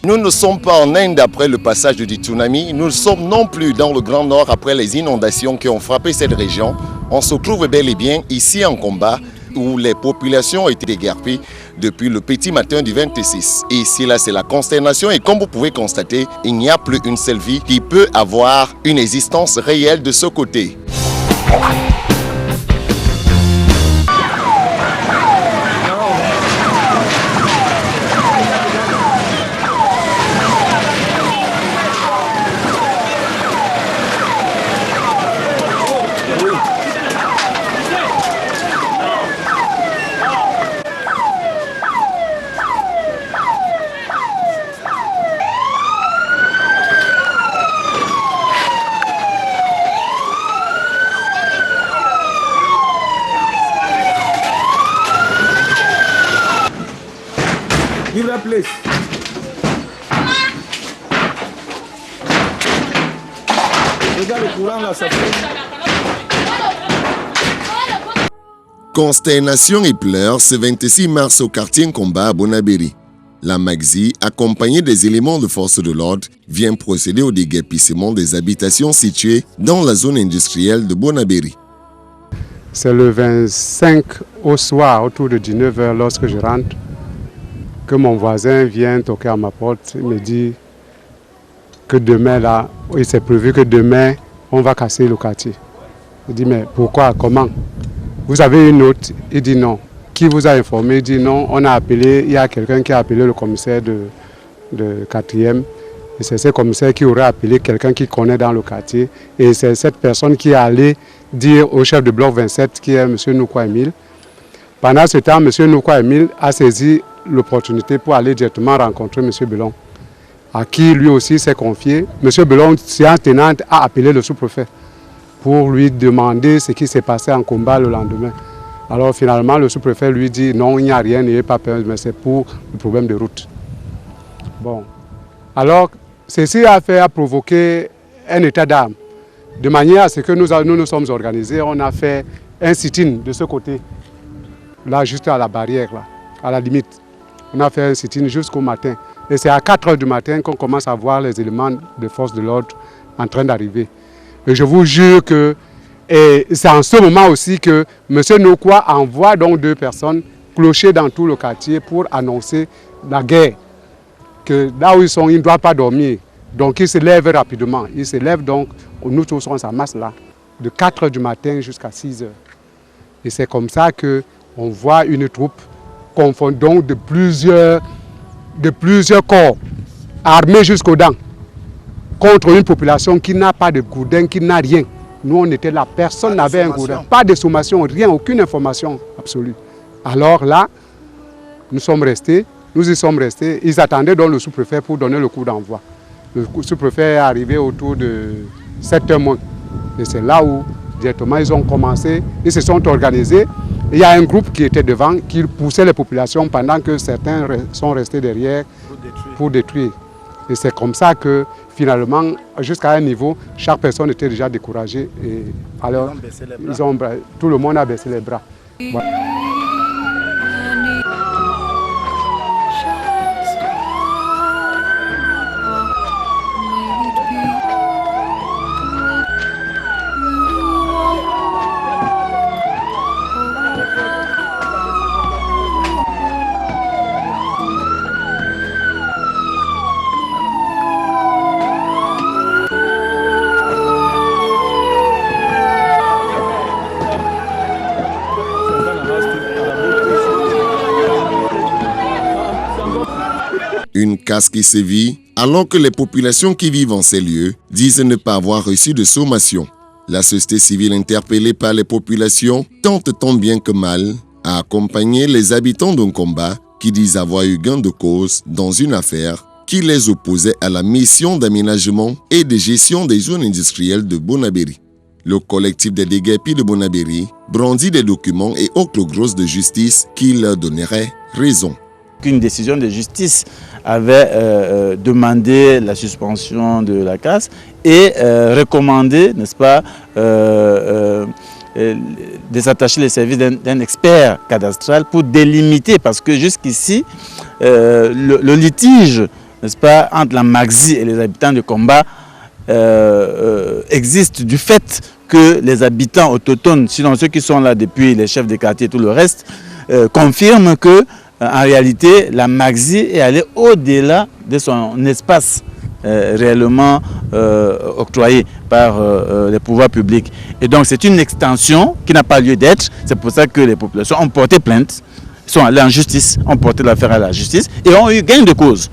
Nous ne sommes pas en Inde après le passage du tsunami, nous sommes non plus dans le Grand Nord après les inondations qui ont frappé cette région. On se trouve bel et bien ici en Komba, où les populations ont été déguerpies depuis le petit matin du 26. Et ici, là, c'est la consternation. Et comme vous pouvez constater, il n'y a plus une seule vie qui peut avoir une existence réelle de ce côté. Give that place. Regarde le courant là, ça fait. Consternation et pleurs ce 26 mars au quartier Nkomba à Bonaberi. La Magzi, accompagnée des éléments de force de l'ordre, vient procéder au déguerpissement des habitations situées dans la zone industrielle de Bonaberi. C'est le 25 au soir, autour de 19h, lorsque je rentre, que mon voisin vient toquer à ma porte. Il me dit que demain, là, il s'est prévu que demain, on va casser le quartier. Je dis, mais pourquoi, comment? Vous avez une note? Il dit non. Qui vous a informé? Il dit non, on a appelé, il y a quelqu'un qui a appelé le commissaire de 4e. Et c'est ce commissaire qui aurait appelé quelqu'un qui connaît dans le quartier. Et c'est cette personne qui est allée dire au chef de bloc 27, qui est M. Noukwa Emile. Pendant ce temps, M. Noukwa Emile a saisi l'opportunité pour aller directement rencontrer M. Belon, à qui lui aussi s'est confié. M. Belon, séance tenante, a appelé le sous-préfet pour lui demander ce qui s'est passé en Komba le lendemain. Alors finalement, le sous-préfet lui dit non, il n'y a rien, n'ayez pas peur, mais c'est pour le problème de route. Bon. Alors, ceci a provoqué un état d'âme, de manière à ce que nous sommes organisés. On a fait un sit-in de ce côté, là, juste à la barrière, là, à la limite. On a fait un sit-in jusqu'au matin. Et c'est à 4 h du matin qu'on commence à voir les éléments de force de l'ordre en train d'arriver. Et je vous jure que c'est en ce moment aussi que M. Noukwa envoie donc 2 personnes clocher dans tout le quartier pour annoncer la guerre. Que là où ils sont, ils ne doivent pas dormir. Donc ils se lèvent rapidement. Ils se lèvent donc, nous tous on s'amasse là, de 4 h du matin jusqu'à 6 h. Et c'est comme ça qu'on voit une troupe confondant de plusieurs corps, armés jusqu'aux dents, contre une population qui n'a pas de gourdin, qui n'a rien. Nous, on était là, personne n'avait un gourdin, pas de sommation, rien, aucune information absolue. Alors là, nous y sommes restés, ils attendaient donc le sous-préfet pour donner le coup d'envoi. Le sous-préfet est arrivé autour de 7 h moins. Et c'est là où, directement, ils ont commencé, ils se sont organisés. Il y a un groupe qui était devant, qui poussait les populations pendant que certains sont restés derrière pour détruire. Et c'est comme ça que, finalement, jusqu'à un niveau, chaque personne était déjà découragée. Et alors, tout le monde a baissé les bras. Voilà. Une casse qui sévit alors que les populations qui vivent en ces lieux disent ne pas avoir reçu de sommation. La société civile interpellée par les populations tente tant bien que mal à accompagner les habitants d'un combat qui disent avoir eu gain de cause dans une affaire qui les opposait à la mission d'aménagement et de gestion des zones industrielles de Bonaberi. Le collectif des déguerpis de Bonaberi brandit des documents et autres grosses de justice qui leur donneraient raison. Une décision de justice avait demandé la suspension de la casse et recommandé, n'est-ce pas, désattacher les services d'un expert cadastral pour délimiter, parce que jusqu'ici, le litige n'est-ce pas, entre la Magzi et les habitants de Komba existe du fait que les habitants autochtones, sinon ceux qui sont là depuis les chefs de quartier et tout le reste, confirment que en réalité la Magzi est allée au-delà de son espace réellement octroyé par les pouvoirs publics. Et donc c'est une extension qui n'a pas lieu d'être. C'est pour ça que les populations ont porté plainte, sont allés en justice, ont porté l'affaire à la justice et ont eu gain de cause.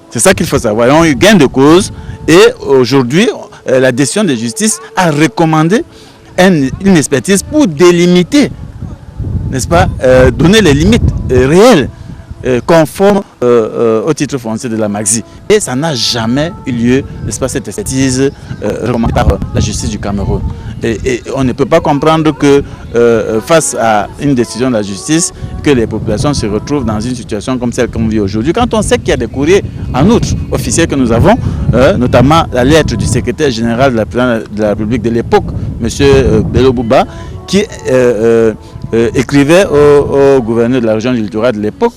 C'est ça qu'il faut savoir. Ils ont eu gain de cause et aujourd'hui, la décision de justice a recommandé une expertise pour délimiter, n'est-ce pas, donner les limites réelles conformes au titre foncier de la Magzi. Et ça n'a jamais eu lieu, n'est-ce pas, cette expertise recommandée par la justice du Cameroun. Et on ne peut pas comprendre que face à une décision de la justice, que les populations se retrouvent dans une situation comme celle qu'on vit aujourd'hui. Quand on sait qu'il y a des courriers, en outre, officiels que nous avons, notamment la lettre du secrétaire général de la présidence de la République de l'époque, M. Bello Bouba, qui écrivait au gouverneur de la région du littoral de l'époque,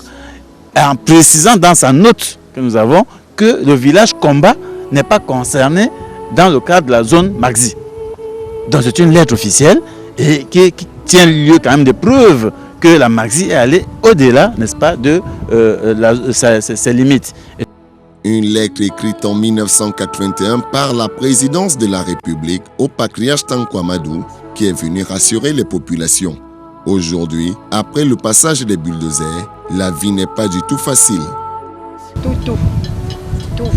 en précisant dans sa note que nous avons que le village Komba n'est pas concerné dans le cadre de la zone Magzi. Donc c'est une lettre officielle et qui tient lieu quand même de preuve que la Magzi est allée au-delà, n'est-ce pas, de ses limites. Une lettre écrite en 1981 par la présidence de la République au patriarche Tanko Amadou qui est venu rassurer les populations. Aujourd'hui, après le passage des bulldozers, la vie n'est pas du tout facile. Tout.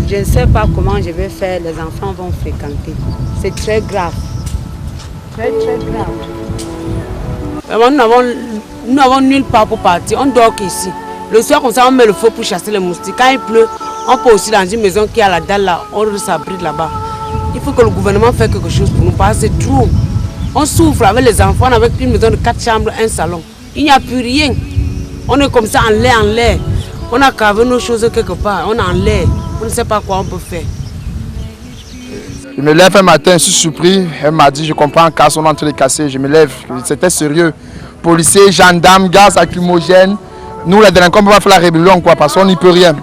Je ne sais pas comment je vais faire, les enfants vont fréquenter. C'est très grave. Très grave. Vraiment, nous n'avons nulle part pour partir, on dort qu'ici. Le soir, comme ça, on met le feu pour chasser les moustiques. Quand il pleut, on peut aussi dans une maison qui a la dalle là, on s'abrite là-bas. Il faut que le gouvernement fasse quelque chose pour nous, parce que c'est trop. On souffre avec les enfants, avec une maison de 4 chambres, un salon. Il n'y a plus rien. On est comme ça en l'air. On a cavé nos choses quelque part, on est en l'air. On ne sait pas quoi on peut faire. Je me lève un matin, je suis surpris. Elle m'a dit, je comprends, car on est en train de casser. Je me lève, c'était sérieux. Policiers, gendarmes, gaz lacrymogènes. Nous, les délinquants, on ne peut pas faire la rébellion, quoi, parce qu'on n'y peut rien.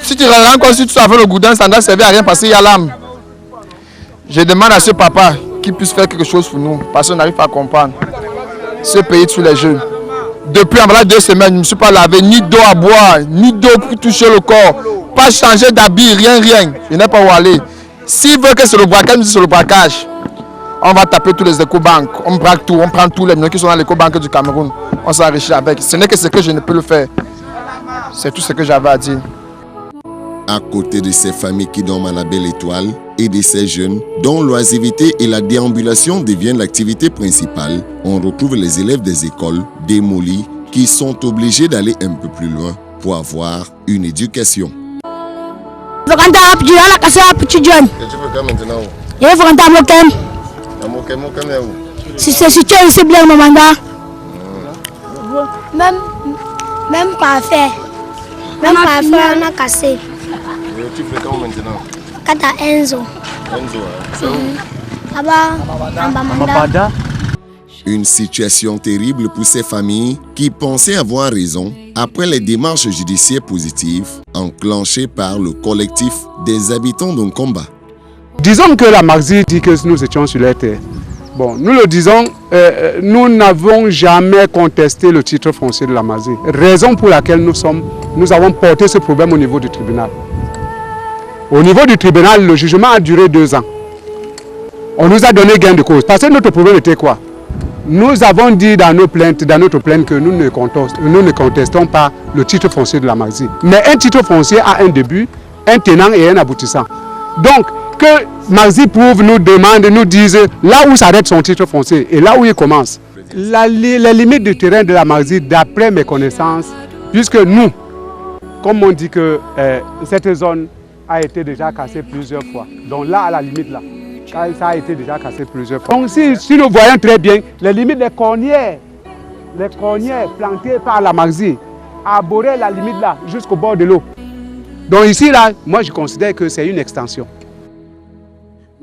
Si tu rentres comme si tu avais le goudin, ça ne doit servir à rien parce qu'il y a l'âme. Je demande à ce papa qu'il puisse faire quelque chose pour nous, parce qu'on n'arrive pas à comprendre ce pays sous les jeunes. Depuis en 2 semaines, je ne me suis pas lavé, ni d'eau à boire, ni d'eau pour toucher le corps, pas changer d'habit, rien. Je n'ai pas où aller. S'ils veulent que c'est le braquage, c'est le braquage. On va taper tous les éco-banques, on braque tout, on prend tous les millions qui sont dans l'éco-banque du Cameroun, on s'enrichit avec. Ce n'est que ce que je ne peux le faire. C'est tout ce que j'avais à dire. À côté de ces familles qui dorment à la belle étoile et de ces jeunes dont l'oisiveté et la déambulation deviennent l'activité principale, on retrouve les élèves des écoles démolies qui sont obligés d'aller un peu plus loin pour avoir une éducation. Je vais c'est situé ici bien mon mandat. Même pas fait. Même pas fait, on a cassé. Tu fais quand maintenant? Quand à Enzo. Là-bas, Une situation terrible pour ces familles qui pensaient avoir raison après les démarches judiciaires positives enclenchées par le collectif des habitants d'Nkomba. Disons que la Magzi dit que nous étions sur les terres. Bon, nous le disons, nous n'avons jamais contesté le titre foncier de la Magzi. Raison pour laquelle nous avons porté ce problème au niveau du tribunal. Au niveau du tribunal, le jugement a duré 2 ans. On nous a donné gain de cause. Parce que notre problème était quoi? Nous avons dit dans notre plainte que nous ne contestons pas le titre foncier de la Magzi. Mais un titre foncier a un début, un tenant et un aboutissant. Donc, que Magzi prouve, nous demande, nous dise là où s'arrête son titre foncier et là où il commence. Les limites du terrain de la Magzi, d'après mes connaissances, puisque nous, comme on dit que cette zone a été déjà cassée plusieurs fois. Donc là, à la limite, là, ça a été déjà cassé plusieurs fois. Donc si nous voyons très bien, les limites des cornières plantées par la Magzi, abordaient la limite là, jusqu'au bord de l'eau. Donc ici, là, moi je considère que c'est une extension.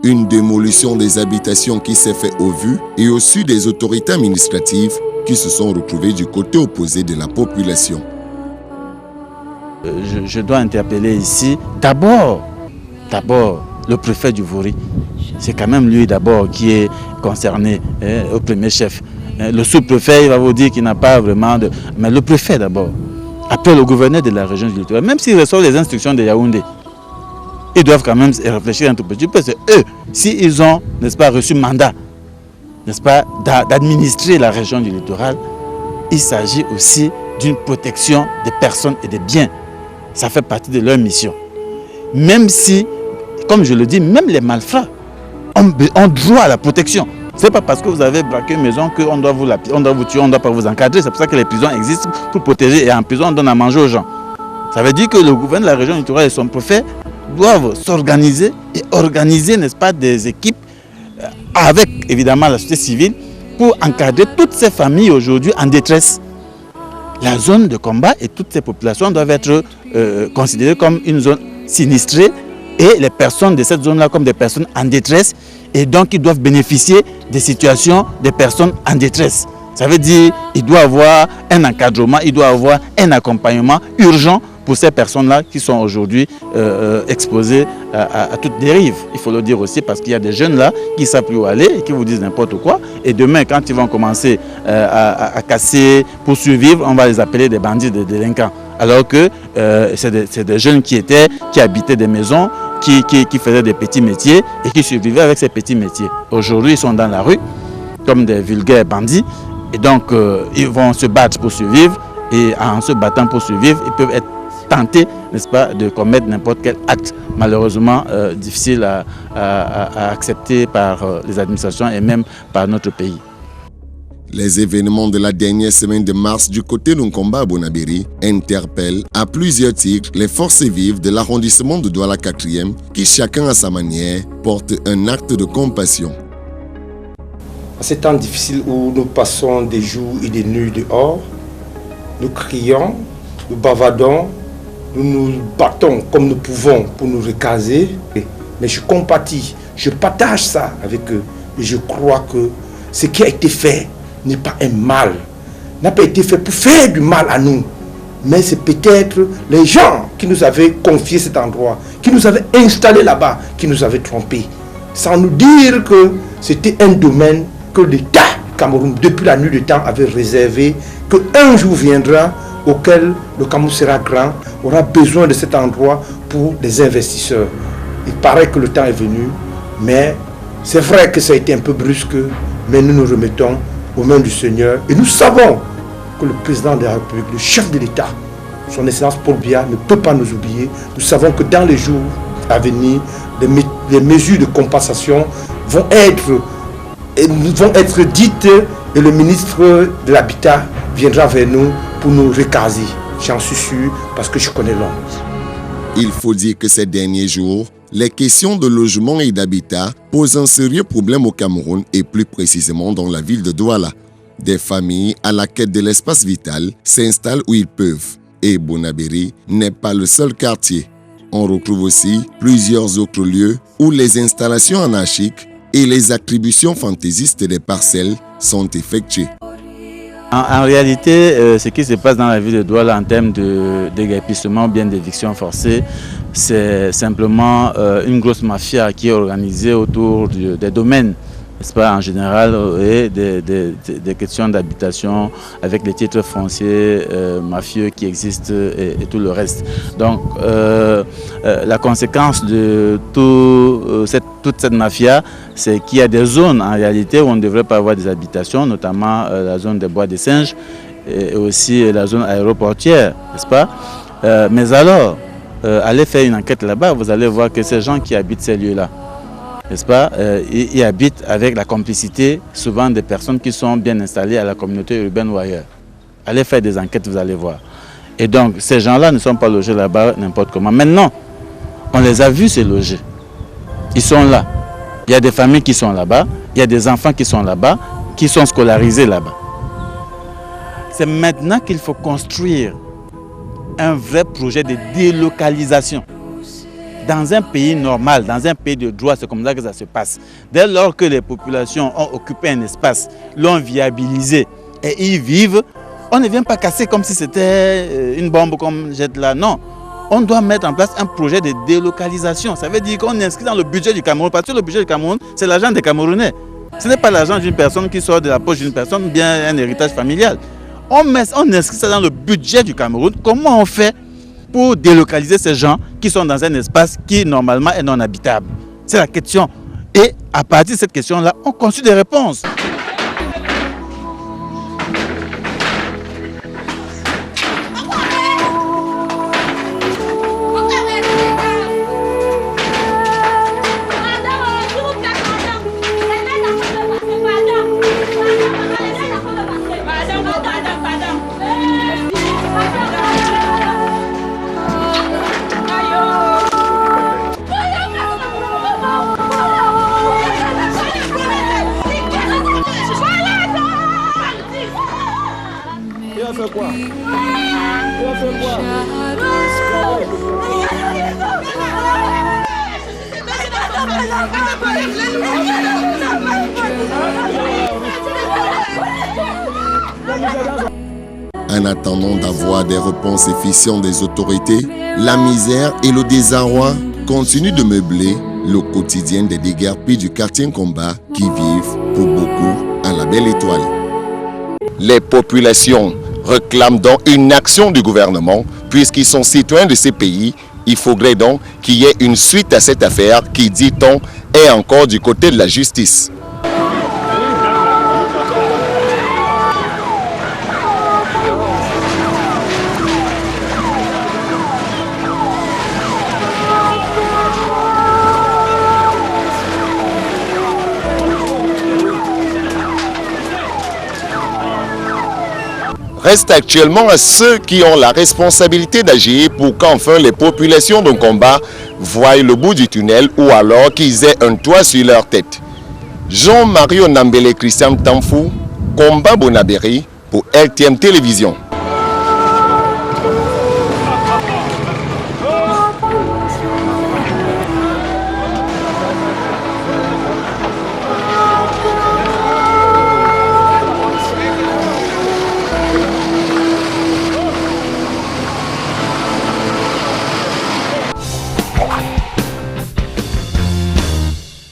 Une démolition des habitations qui s'est faite au vu et au su des autorités administratives qui se sont retrouvées du côté opposé de la population. je dois interpeller ici d'abord le préfet du Vori. C'est quand même lui d'abord qui est concerné au premier chef. Le sous-préfet, il va vous dire qu'il n'a pas vraiment de... Mais le préfet d'abord. Après le gouverneur de la région du littoral, même s'il reçoit les instructions de Yaoundé, ils doivent quand même réfléchir un tout petit peu. C'est eux, s'ils ont, n'est-ce pas, reçu mandat, n'est-ce pas, d'administrer la région du littoral, il s'agit aussi d'une protection des personnes et des biens. Ça fait partie de leur mission. Même si, comme je le dis, même les malfrats ont droit à la protection. Ce n'est pas parce que vous avez braqué une maison qu'on doit vous tuer, on ne doit pas vous encadrer. C'est pour ça que les prisons existent pour protéger. Et en prison, on donne à manger aux gens. Ça veut dire que le gouverneur de la région littorale et son préfet doivent s'organiser et organiser, n'est-ce pas, des équipes avec évidemment la société civile pour encadrer toutes ces familles aujourd'hui en détresse. La zone de combat et toutes ces populations doivent être considérées comme une zone sinistrée et les personnes de cette zone-là comme des personnes en détresse et donc ils doivent bénéficier des situations des personnes en détresse. Ça veut dire qu'il doit avoir un encadrement, il doit avoir un accompagnement urgent pour ces personnes-là qui sont aujourd'hui exposées à toute dérive. Il faut le dire aussi parce qu'il y a des jeunes là qui ne savent plus où aller et qui vous disent n'importe quoi. Et demain, quand ils vont commencer à casser pour survivre, on va les appeler des bandits, des délinquants. Alors que c'est des jeunes qui habitaient des maisons, qui faisaient des petits métiers et qui survivaient avec ces petits métiers. Aujourd'hui, ils sont dans la rue comme des vulgaires bandits et donc ils vont se battre pour survivre et en se battant pour survivre, ils peuvent être tentés, n'est-ce pas, de commettre n'importe quel acte malheureusement difficile à accepter par les administrations et même par notre pays. Les événements de la dernière semaine de mars du côté d'Nkomba à Bonabéry interpellent à plusieurs titres les forces vives de l'arrondissement de Douala 4e qui, chacun à sa manière, portent un acte de compassion. À ces temps difficiles où nous passons des jours et des nuits dehors, nous crions, nous bavardons, nous nous battons comme nous pouvons pour nous recaser. Mais je compatis, je partage ça avec eux et je crois que ce qui a été fait n'est pas un mal, n'a pas été fait pour faire du mal à nous, mais c'est peut-être les gens qui nous avaient confié cet endroit, qui nous avaient installés là-bas, qui nous avaient trompés, sans nous dire que c'était un domaine que l'État Cameroun, depuis la nuit du temps, avait réservé, qu'un jour viendra auquel le Cameroun sera grand, aura besoin de cet endroit pour des investisseurs. Il paraît que le temps est venu, mais c'est vrai que ça a été un peu brusque, mais nous nous remettons aux mains du Seigneur. Et nous savons que le président de la République, le chef de l'État, son Excellence Paul Biya, ne peut pas nous oublier. Nous savons que dans les jours à venir, les mesures de compensation vont être dites et le ministre de l'Habitat viendra vers nous pour nous recaser. J'en suis sûr parce que je connais l'homme. Il faut dire que ces derniers jours, les questions de logement et d'habitat posent un sérieux problème au Cameroun et plus précisément dans la ville de Douala. Des familles à la quête de l'espace vital s'installent où ils peuvent. Et Bonabéry n'est pas le seul quartier. On retrouve aussi plusieurs autres lieux où les installations anarchiques et les attributions fantaisistes des parcelles sont effectuées. En réalité, ce qui se passe dans la ville de Douala en termes de déguerpissement ou bien d'éviction forcée, c'est simplement une grosse mafia qui est organisée autour des domaines, n'est-ce pas, en général, et des questions d'habitation avec les titres fonciers mafieux qui existent et tout le reste. Donc, la conséquence de toute cette mafia, c'est qu'il y a des zones en réalité où on ne devrait pas avoir des habitations, notamment la zone des bois des singes et aussi la zone aéroportière, n'est-ce pas? Mais alors, allez faire une enquête là-bas, vous allez voir que ces gens qui habitent ces lieux-là, n'est-ce pas, ils habitent avec la complicité souvent des personnes qui sont bien installées à la communauté urbaine ou ailleurs. Allez faire des enquêtes, vous allez voir. Et donc, ces gens-là ne sont pas logés là-bas n'importe comment. Maintenant, on les a vus se loger. Ils sont là. Il y a des familles qui sont là-bas, il y a des enfants qui sont là-bas, qui sont scolarisés là-bas. C'est maintenant qu'il faut construire un vrai projet de délocalisation. Dans un pays normal, dans un pays de droit, c'est comme ça que ça se passe. Dès lors que les populations ont occupé un espace, l'ont viabilisé et y vivent, On ne vient pas casser comme si c'était une bombe comme jette là. Non. On doit mettre en place un projet de délocalisation. Ça veut dire qu'on inscrit dans le budget du Cameroun. Parce que le budget du Cameroun, c'est l'argent des Camerounais. Ce n'est pas l'argent d'une personne qui sort de la poche d'une personne, bien un héritage familial. On inscrit ça dans le budget du Cameroun. Comment on fait pour délocaliser ces gens qui sont dans un espace qui normalement est non habitable? C'est la question. Et à partir de cette question-là, on construit des réponses. En attendant d'avoir des réponses efficientes des autorités, la misère et le désarroi continuent de meubler le quotidien des déguerpis du quartier Nkomba qui vivent pour beaucoup à la Belle Étoile. Les populations réclament donc une action du gouvernement puisqu'ils sont citoyens de ces pays. Il faudrait donc qu'il y ait une suite à cette affaire qui, dit-on, est encore du côté de la justice. Reste actuellement à ceux qui ont la responsabilité d'agir pour qu'enfin les populations de Nkomba voient le bout du tunnel ou alors qu'ils aient un toit sur leur tête. Jean-Marie Onambele Christian Tamfou, Komba Bonaberi pour LTM Télévision.